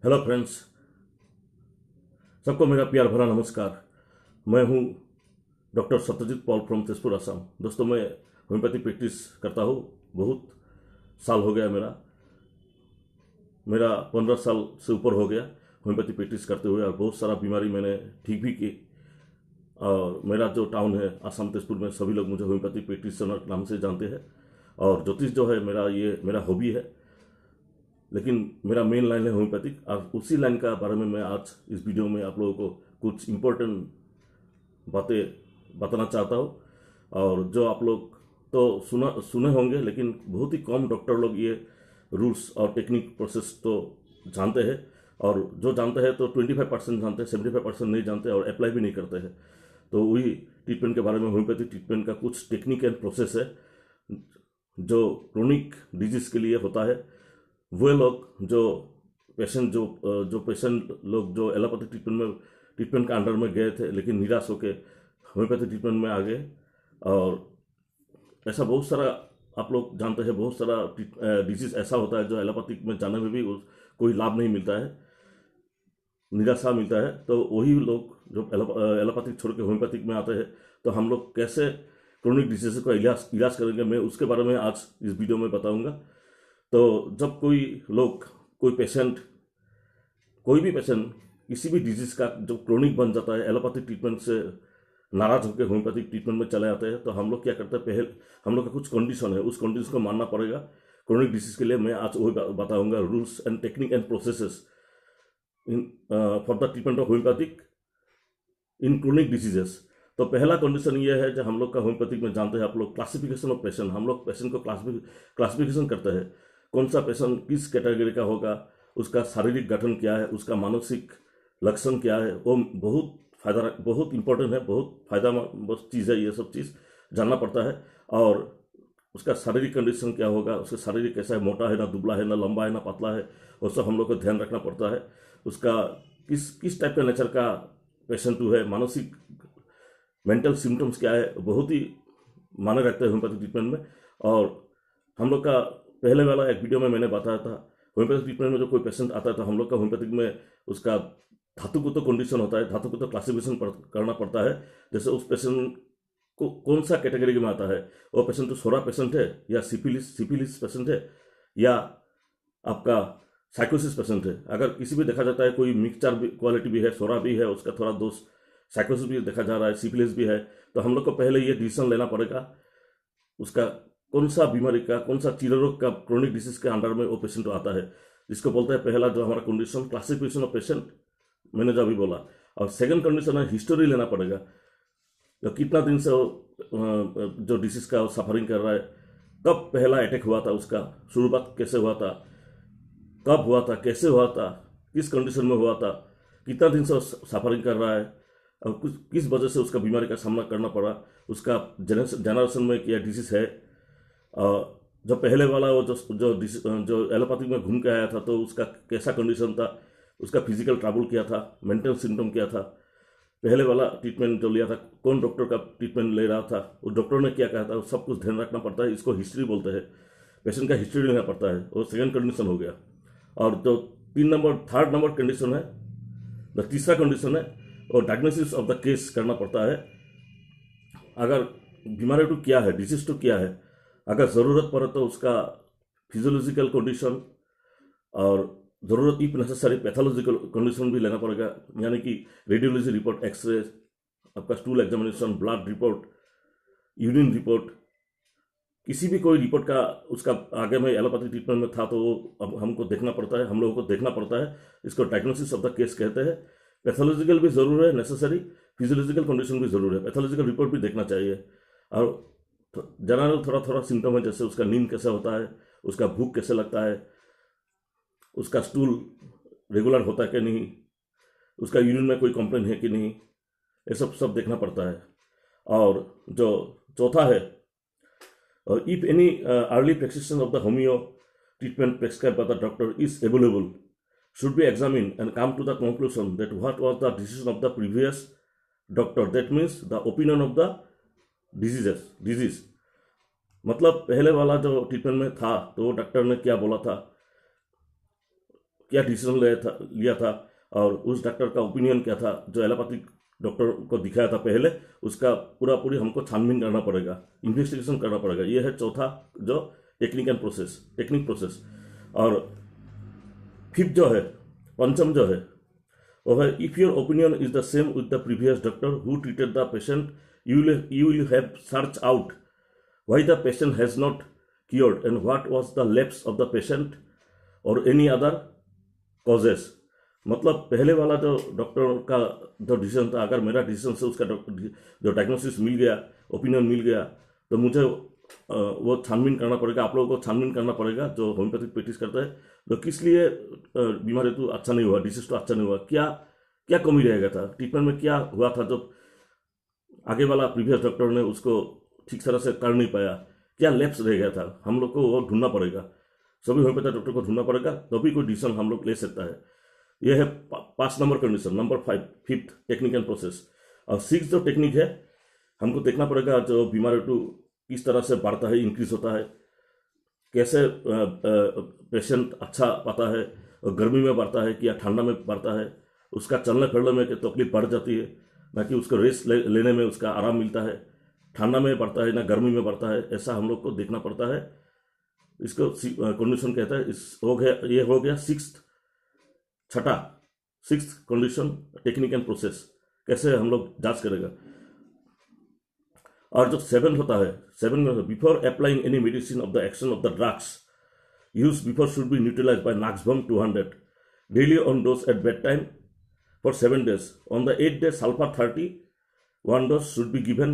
Hello friends, सबको मेरा प्यार भरा नमस्कार। मैं हूं doctor Satyajit Paul from Tezpur Assam. दोस्तों, मैं होम्योपैथी प्रैक्टिस करता हूं। बहुत साल हो गया मेरा मेरा 15 साल से ऊपर हो गया होम्योपैथी प्रैक्टिस करते हुए, और बहुत सारा बीमारी मैंने ठीक भी की। और मेरा जो टाउन है असम तेजपुर में, सभी लोग मुझे होम्योपैथी प्रैक्टिशनर नाम से जानते हैं। और ज्योतिष जो है ये मेरा हॉबी है, लेकिन मेरा मेन लाइन है होम्योपैथिक। और उसी लाइन का बारे में मैं आज इस वीडियो में आप लोगों को कुछ इम्पोर्टेंट बातें बताना चाहता हूँ। और जो आप लोग तो सुने होंगे, लेकिन बहुत ही कम डॉक्टर लोग ये रूल्स और टेक्निक प्रोसेस तो जानते हैं। और जो जानते हैं तो 25% जानते हैं, 75% नहीं जानते और अप्लाई भी नहीं करते हैं। तो वही ट्रीटमेंट के बारे में, होम्योपैथिक ट्रीटमेंट का कुछ टेक्निक एंड प्रोसेस है जो क्रोनिक डिजीज के लिए होता है। वे लोग जो पेशेंट लोग जो एलोपैथिक ट्रीटमेंट का अंडर में गए थे, लेकिन निराश होकर होम्योपैथिक ट्रीटमेंट में आ गए। और ऐसा बहुत सारा आप लोग जानते हैं, बहुत सारा डिजीज ऐसा होता है जो एलोपैथिक में जाने में भी कोई लाभ नहीं मिलता है, निराशा मिलता है। तो वही लोग जो एलोपैथिक छोड़ के होम्योपैथिक में आते हैं, तो हम लोग कैसे क्रोनिक डिजीज का इलाज करेंगे, मैं उसके बारे में आज इस वीडियो में बताऊंगा। तो जब कोई भी पेशेंट किसी भी डिजीज का जो क्रोनिक बन जाता है, एलोपैथिक ट्रीटमेंट से नाराज होकर होम्योपैथिक ट्रीटमेंट में चले जाते हैं, तो हम लोग क्या करते हैं, पहले हम लोग का कुछ कंडीशन है, उस कंडीशन को मानना पड़ेगा। क्रोनिक डिजीज के लिए मैं आज वही बताऊंगा, rules and technique and processes in for the treatment of homeopathic in chronic diseases. तो पहला कंडीशन ये है, जो हम लोग का होम्योपैथिक में जानते हैं आप लोग, क्लासिफिकेशन ऑफ पेशेंट। हम लोग पेशेंट को क्लासिफिकेशन करते हैं, कौन सा पेशेंट किस कैटेगरी का होगा, उसका शारीरिक गठन क्या है, उसका मानसिक लक्षण क्या है। वो बहुत इंपॉर्टेंट है, बहुत फायदेमंद चीज़ है। ये सब चीज़ जानना पड़ता है। और उसका शारीरिक कंडीशन क्या होगा, उसका शारीरिक कैसा है, मोटा है ना दुबला है, ना लंबा है ना पतला है, वो सब हम लोग को ध्यान रखना पड़ता है। उसका किस टाइप का नेचर का पेशेंट है, मानसिक मेंटल सिम्टम्स क्या है, बहुत ही माने रखते हैं होम्योपैथिक ट्रीटमेंट में। और हम लोग का पहले वाला एक वीडियो में मैंने बताया था, होम्योपैथिक ट्रीटमेंट में जो कोई पेशेंट आता है, तो हम लोग का होम्योपैथिक में उसका धातु को तो कंडीशन होता है, धातु को तो क्लासिफिकेशन करना पड़ता है। जैसे उस पेशेंट को कौन सा कैटेगरी में आता है, वो पेशेंट तो सोरा पेशेंट है, या सिफिलिस पेशेंट है, या आपका साइकोसिस पेशेंट है। अगर किसी भी देखा जाता है, कोई मिक्सचर क्वालिटी भी है, सोरा भी है, उसका थोड़ा दोष साइकोसिस भी देखा जा रहा है, सिफिलिस भी है, तो हम लोग को पहले ये डिसीजन लेना पड़ेगा, उसका कौन सा बीमारी का, कौन सा चीररोग का क्रोनिक डिसीज के अंडर में वो पेशेंट आता है, जिसको बोलते हैं पहला जो हमारा कंडीशन, क्लासिफिकेशन ऑफ पेशेंट, मैंने जो अभी बोला। और सेकंड कंडीशन है, हिस्टोरी लेना पड़ेगा। तो कितना दिन से जो डिसीज का सफरिंग कर रहा है, कब पहला अटैक हुआ था, उसका शुरुआत कैसे हुआ था, कब हुआ था, कैसे हुआ था, किस कंडीशन में हुआ था, कितना दिन से सफरिंग कर रहा है, और किस वजह से उसका बीमारी का सामना करना पड़ा, उसका जनरेशन में क्या डिजीज है। जो पहले वाला वो जो एलोपैथिक में घूम के आया था, तो उसका कैसा कंडीशन था, उसका फिजिकल ट्रबल क्या था, मेंटल सिम्टम क्या था, पहले वाला ट्रीटमेंट जो लिया था, कौन डॉक्टर का ट्रीटमेंट ले रहा था, उस डॉक्टर ने क्या कहा था, सब कुछ ध्यान रखना पड़ता है। इसको हिस्ट्री बोलते हैं, पेशेंट का हिस्ट्री लेना पड़ता है। वो सेकेंड कंडीशन हो गया। और जो थर्ड नंबर कंडीशन है, द तीसरा कंडीशन है, और डायग्नोसिस ऑफ द केस करना पड़ता है। अगर बीमारी तो क्या है, डिजीज तो क्या है, अगर ज़रूरत पड़े तो उसका फिजियोलॉजिकल कंडीशन, और ज़रूरत इफ नेसेसरी पैथोलॉजिकल कंडीशन भी लेना पड़ेगा, यानी कि रेडियोलॉजी रिपोर्ट, एक्सरे, आपका stool examination, blood report, urine report, किसी भी कोई रिपोर्ट का उसका आगे में एलोपैथिक ट्रीटमेंट में था, तो वो अब हमको देखना पड़ता है, हम लोगों को देखना पड़ता है। इसको डायग्नोसिस ऑफ द केस कहते हैं। पैथोलॉजिकल भी ज़रूर है, नेसेसरी, फिजियोलॉजिकल कंडीशन भी ज़रूर है, पैथोलॉजिकल रिपोर्ट भी देखना चाहिए। और जनरल थोड़ा थोड़ा सिम्टम है, जैसे उसका नींद कैसा होता है, उसका भूख कैसे लगता है, उसका स्टूल रेगुलर होता है कि नहीं, उसका यूरिन में कोई कंप्लेन है कि नहीं, ये सब देखना पड़ता है। और जो चौथा है, if any early prescription of the homeo treatment prescribe by the doctor is available, should be examined and come to the conclusion that what was the decision of the previous doctor, that means the opinion of the disease। मतलब पहले वाला जो treatment में था, तो वो doctor ने क्या बोला था, क्या डिसीजन लिया था और उस डॉक्टर का ओपिनियन क्या था जो एलोपैथिक डॉक्टर को दिखाया था पहले, उसका पूरी हमको छानबीन करना पड़ेगा, इन्वेस्टिगेशन करना पड़ेगा। ये है चौथा जो टेक्निक प्रोसेस। और फिफ्थ जो है, पंचम जो है वो है, if your opinion is the same with the previous doctor who treated the patient, you will have search out why the patient has not cured and what was the lapse of the patient or any other causes। मतलब पहले वाला जो doctor का जो decision था, अगर मेरा decision से उसका जो डायग्नोसिस मिल गया, ओपिनियन मिल गया, तो मुझे वो छानबीन करना पड़ेगा, आप लोगों को छानबीन करना पड़ेगा जो होम्योपैथिक प्रैक्टिस करता है। तो किस लिए बीमारी तो अच्छा नहीं हुआ, डिसीज तो अच्छा नहीं हुआ, क्या क्या कमी रहेगा था, ट्रीटमेंट में क्या हुआ था जो आगे वाला प्रीवियस डॉक्टर ने उसको ठीक तरह से कर नहीं पाया, क्या लैप्स रह गया था, हम लोग को वो ढूंढना पड़ेगा। सभी होम्योपैथिक डॉक्टर को ढूंढना पड़ेगा, तभी कोई डिसीजन हम लोग ले सकता है। यह है 5 number condition. Number 5 fifth technique and process. और 6 जो टेक्निक है, हमको देखना पड़ेगा जो बीमारी टू किस तरह से बढ़ता है, इंक्रीज होता है, कैसे पेशेंट अच्छा पाता है, और गर्मी में बढ़ता है कि या ठंडा में बढ़ता है, उसका चलने फिरने में तकलीफ बढ़ जाती है, ना कि उसको रेस्ट लेने में उसका आराम मिलता है, ठंडा में बढ़ता है ना गर्मी में बढ़ता है, ऐसा हम लोग को देखना पड़ता है। इसको कंडीशन कहता है। ये हो गया sixth condition, technique and process, कैसे हम लोग जांच करेगा। और जो 7 होता है, 7 में before applying any medicine of the action of the drugs use before should be neutralize by नाक्सवम 200 daily on dose at bed time for 7 days. On the 8th day, sulfur 30 1 dose should be given.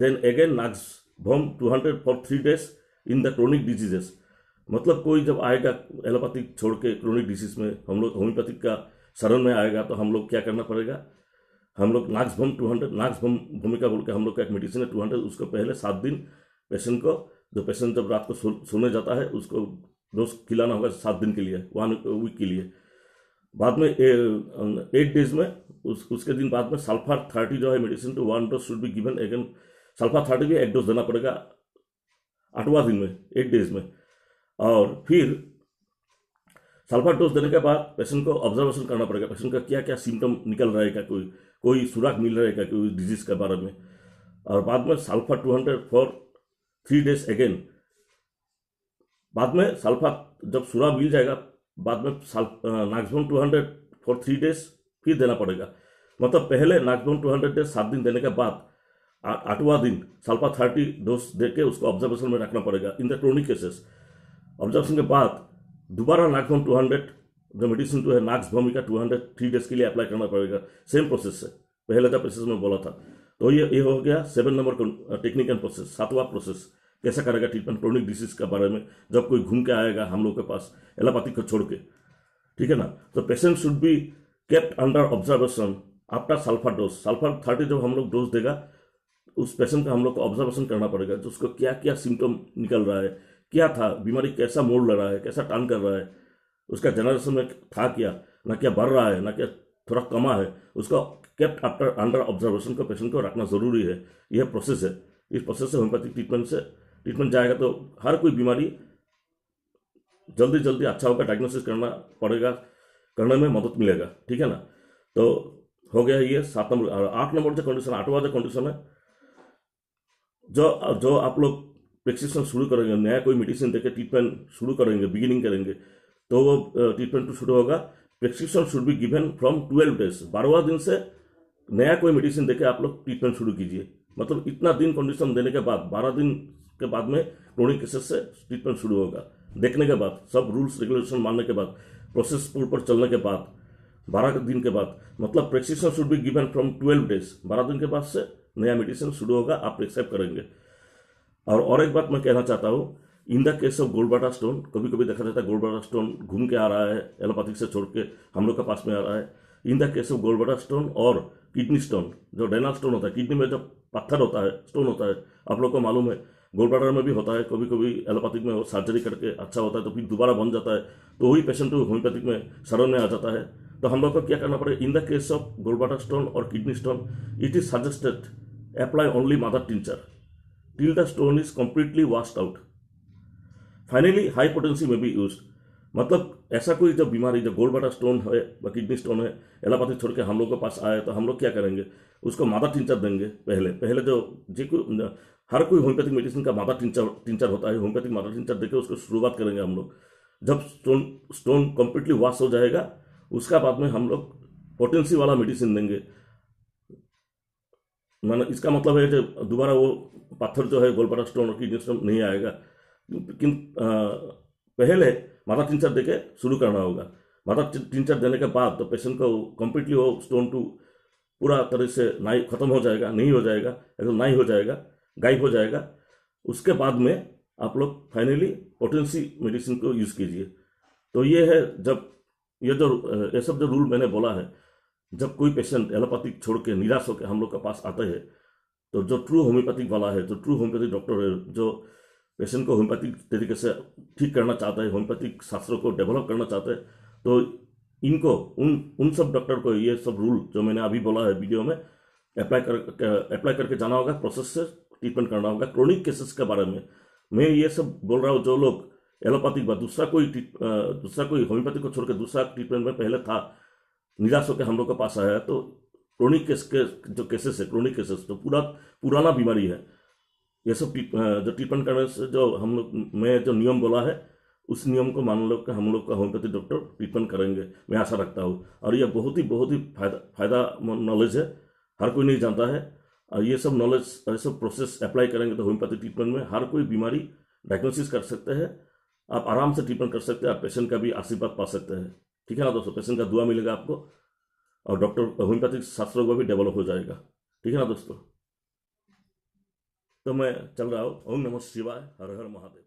Then again Naxbom 200 for 3 days in the chronic diseases। मतलब कोई जब आएगा allopathic छोड़ के chronic disease में, हम लोग होम्योपैथिक का शरण में आएगा, तो हम लोग क्या करना पड़ेगा, हम लोग नाक्सबम 200, नाक्सबम भूमिका बोल के हम लोग का एक मेडिसिन है 200, उसको पहले 7 दिन पेशेंट को, जो पेशेंट जब रात को सोने जाता है उसको डोज खिलाना होगा 7 दिन के लिए, 1 वीक के लिए। बाद में 8 डेज में उसके दिन बाद में सल्फर 30 जो है medicine to 1 dose should be given again. Sulphur 30 भी 1 डोज देना पड़ेगा 8वां दिन में, 8 डेज में। और फिर सल्फर डोज देने के बाद पेशेंट को ऑब्जर्वेशन करना पड़ेगा, पेशेंट का क्या क्या सिम्टम निकल रहा है, क्या कोई सुराग मिल रहा है क्या कोई डिजीज के बारे में। और बाद में सल्फर 200 फॉर 3 डेज अगेन। बाद में सल्फर जब सुराग मिल जाएगा, बाद में नाक्सबम 200 फॉर 3 डेज फिर देना पड़ेगा। मतलब पहले नाक्सबम 200 डेज 7 दिन देने के बाद 8वां दिन सल्फा 30 डोज देके उसको ऑब्जर्वेशन में रखना पड़ेगा in the chronic cases. Observation के बाद दोबारा नाक्सबम 200 जो मेडिसिन तो है नाक्स भूमिका 200 3 डेज के लिए अप्लाई करना पड़ेगा, सेम प्रोसेस से, पहले का प्रोसेस में बोला था। तो ये हो गया 7 नंबर टेक्निक एंड प्रोसेस। 7वां प्रोसेस कैसा करेगा ट्रीटमेंट क्रोनिक डिसीज के बारे में, जब कोई घूम के आएगा हम लोग के पास एलोपैथिक को छोड़ के, ठीक है ना। तो patient should be kept under observation after sulphur dose. Sulphur 30 जब हम लोग डोज देगा, उस पेशेंट का हम लोग को ऑब्जर्वेशन करना पड़ेगा, जो उसको क्या क्या सिम्टम निकल रहा है, क्या था, बीमारी कैसा मोड़ ले रहा है, कैसा टर्न कर रहा है, उसका जनरेशन में था क्या, ना क्या बढ़ रहा है, ना क्या थोड़ा कमा है, उसको केप्ट आफ्टर अंडर ऑब्जर्वेशन को पेशेंट को रखना जरूरी है। यह प्रोसेस है। इस प्रोसेस से होम्योपैथिक ट्रीटमेंट जाएगा तो हर कोई बीमारी जल्दी अच्छा होगा, डायग्नोसिस करना पड़ेगा, करने में मदद मिलेगा, ठीक है ना। तो हो गया ये 7 नंबर। और 8 नंबर जो कंडीशन, 8वां जो कंडीशन है, जो आप लोग प्रेस्क्रिप्शन शुरू करेंगे, नया कोई मेडिसिन देके ट्रीटमेंट शुरू करेंगे, बिगिनिंग करेंगे, तो वो ट्रीटमेंट शुरू होगा। Prescription should be given from 12 days. 12वां दिन से नया कोई मेडिसिन देके आप लोग ट्रीटमेंट शुरू कीजिए। मतलब इतना दिन कंडीशन देने के बाद 12 दिन के बाद में क्रोनिक केसेस से ट्रीटमेंट शुरू होगा। देखने के बाद, सब रूल्स रेगुलेशन मानने के बाद, प्रोसेस पर चलने के बाद, 12 दिन के बाद, मतलब prescription should be given from 12 days. 12 दिन के बाद से नया मेडिसिन शुरू होगा, आप प्रिस्क्राइब करेंगे। और एक बात मैं कहना चाहता हूँ, in the case of gallbladder stone, कभी कभी देखा जाता है गोल्डब्लैडर स्टोन घूम के आ रहा है, एलोपैथिक से छोड़ के हम लोग के पास में आ रहा है। In the case of gallbladder stone और किडनी स्टोन, जो रेनल स्टोन होता है, किडनी में जब पत्थर होता है, स्टोन होता है, आप लोग को मालूम है, गोल्डब्लैडर में भी होता है। कभी कभी एलोपैथिक में सर्जरी करके अच्छा होता है तो फिर दोबारा बन जाता है, तो वही पेशेंट होम्योपैथिक में शरण में आ जाता है। तो हम लोग को क्या करना पड़ेगा, in the case of gallbladder stone और kidney stone, it is suggested apply only mother tincture till the stone is completely washed out. Finally, high potency may be used। मतलब ऐसा कोई जो बीमारी, जो गोल्ड ब्लैडर स्टोन है या kidney stone है, एलोपैथी छोड़ के हम लोग के पास आए तो हम लोग क्या करेंगे, उसको मादा टिंचर देंगे। पहले पहले जो हर कोई होम्योपैथिक मेडिसिन का मादा टिंचर होता है, होम्योपैथिक मादा टिंचर देके उसको शुरुआत करेंगे हम लोग। जब स्टोन कंप्लीटली वॉश हो जाएगा, उसका बाद में हम लोग पोटेंसी वाला मेडिसिन देंगे। मैंने इसका मतलब है कि दोबारा वो पत्थर जो है गोल्ड ब्लैडर स्टोन और किडनी स्टोन नहीं आएगा। लेकिन पहले मादा टिंचर देके शुरू करना होगा। मादा टिंचर देने के बाद तो पेशेंट को कंप्लीटली वो स्टोन टू पूरा तरह से नहीं खत्म हो जाएगा, नहीं हो जाएगा, एकदम नहीं हो जाएगा, गायब हो जाएगा। उसके बाद में आप लोग फाइनली पोटेंसी मेडिसिन को यूज़ कीजिए। तो ये है, जब ये सब जो रूल मैंने बोला है, जब कोई पेशेंट एलोपैथिक छोड़ के निराश होकर हम लोग के पास आता है, तो जो ट्रू होम्योपैथिक वाला है, जो ट्रू होम्योपैथिक डॉक्टर है, जो पेशेंट को होम्योपैथिक तरीके से ठीक करना चाहता है, होम्योपैथिक शास्त्रों को डेवलप करना चाहता है, तो इनको उन सब डॉक्टर को ये सब रूल जो मैंने अभी बोला है वीडियो में अप्लाई करके जाना होगा, प्रोसेस से ट्रीटमेंट करना होगा। क्रोनिक केसेस के बारे में मैं ये सब बोल रहा हूँ। जो लोग एलोपैथिक दूसरा कोई होम्योपैथिक को छोड़ के दूसरा ट्रीटमेंट में पहले था, निराश होकर हम लोग के पास आया है, तो क्रोनिक केस के जो केसेस है, क्रोनिक केसेस जो पुराना बीमारी है, ये सब जो ट्रीटमेंट करने से जो हम लोग मैं जो नियम बोला है, उस नियम को मान लो कि हम लोग का होम्योपैथी डॉक्टर ट्रीटमेंट करेंगे, मैं आशा रखता हूँ। और ये बहुत ही फायदा नॉलेज है, हर कोई नहीं जानता है। और ये सब नॉलेज और सब प्रोसेस अप्लाई करेंगे तो होम्योपैथी ट्रीटमेंट में हर कोई बीमारी डायग्नोसिस कर सकते हैं, आप आराम से ट्रीटमेंट कर सकते हैं, आप पेशेंट का भी आशीर्वाद पा सकते हैं। ठीक है ना दोस्तों, पेशेंट का दुआ मिलेगा आपको, और डॉक्टर होम्योपैथिक शास्त्रों का भी डेवलप हो जाएगा। ठीक है ना दोस्तों, तो मैं चल रहा हूँ। ओम नमः शिवाय, हर हर महादेव।